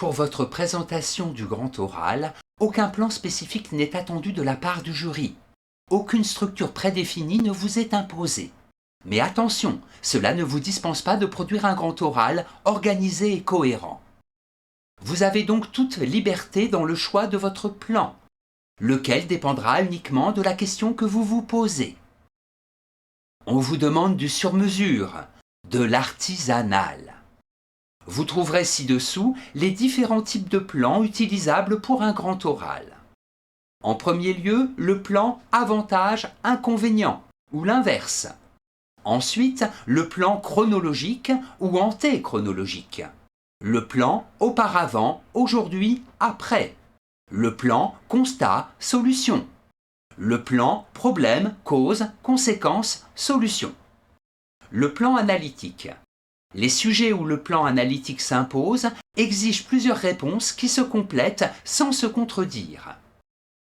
Pour votre présentation du grand oral, aucun plan spécifique n'est attendu de la part du jury. Aucune structure prédéfinie ne vous est imposée. Mais attention, cela ne vous dispense pas de produire un grand oral organisé et cohérent. Vous avez donc toute liberté dans le choix de votre plan, lequel dépendra uniquement de la question que vous vous posez. On vous demande du sur-mesure, de l'artisanal. Vous trouverez ci-dessous les différents types de plans utilisables pour un grand oral. En premier lieu, le plan avantage-inconvénient, ou l'inverse. Ensuite, le plan chronologique ou antéchronologique. Le plan auparavant, aujourd'hui, après. Le plan constat-solution. Le plan problème, cause, conséquence, solution. Le plan analytique. Les sujets où le plan analytique s'impose exigent plusieurs réponses qui se complètent sans se contredire.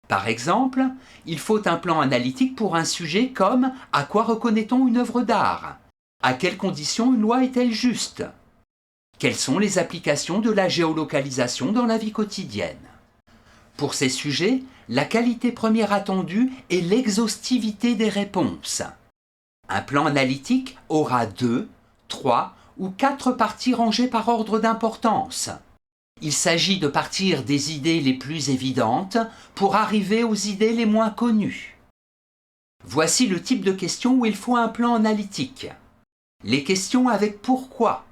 Par exemple, il faut un plan analytique pour un sujet comme « À quoi reconnaît-on une œuvre d'art » ? À quelles conditions une loi est-elle juste ? Quelles sont les applications de la géolocalisation dans la vie quotidienne ? Pour ces sujets, la qualité première attendue est l'exhaustivité des réponses. Un plan analytique aura 2, 3 ou 4 parties rangées par ordre d'importance. Il s'agit de partir des idées les plus évidentes pour arriver aux idées les moins connues. Voici le type de questions où il faut un plan analytique. Les questions avec pourquoi,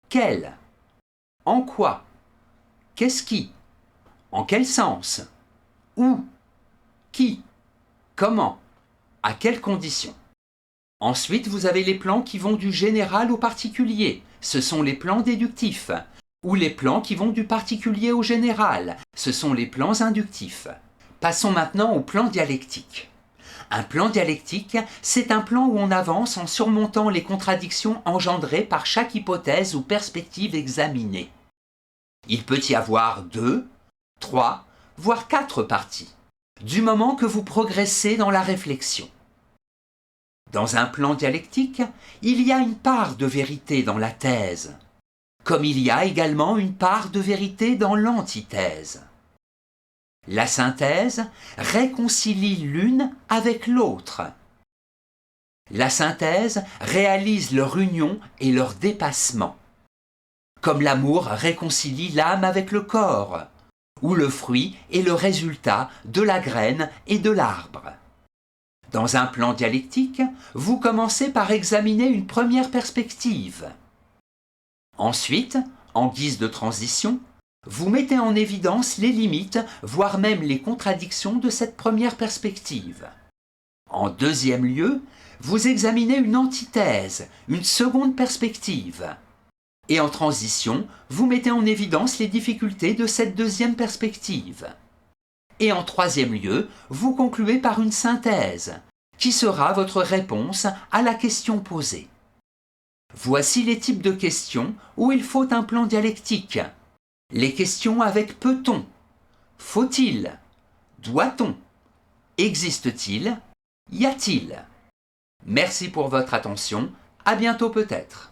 quel, en quoi, qu'est-ce qui, en quel sens, où, qui, comment, à quelles conditions. Ensuite, vous avez les plans qui vont du général au particulier. Ce sont les plans déductifs. Ou les plans qui vont du particulier au général. Ce sont les plans inductifs. Passons maintenant au plan dialectique. Un plan dialectique, c'est un plan où on avance en surmontant les contradictions engendrées par chaque hypothèse ou perspective examinée. Il peut y avoir 2, 3, voire 4 parties, du moment que vous progressez dans la réflexion. Dans un plan dialectique, il y a une part de vérité dans la thèse, comme il y a également une part de vérité dans l'antithèse. La synthèse réconcilie l'une avec l'autre. La synthèse réalise leur union et leur dépassement, comme l'amour réconcilie l'âme avec le corps, où le fruit est le résultat de la graine et de l'arbre. Dans un plan dialectique, vous commencez par examiner une première perspective. Ensuite, en guise de transition, vous mettez en évidence les limites, voire même les contradictions de cette première perspective. En deuxième lieu, vous examinez une antithèse, une seconde perspective. Et en transition, vous mettez en évidence les difficultés de cette deuxième perspective. Et en troisième lieu, vous concluez par une synthèse, qui sera votre réponse à la question posée. Voici les types de questions où il faut un plan dialectique. Les questions avec peut-on, faut-il, doit-on, existe-t-il, y a-t-il. Merci pour votre attention, à bientôt peut-être.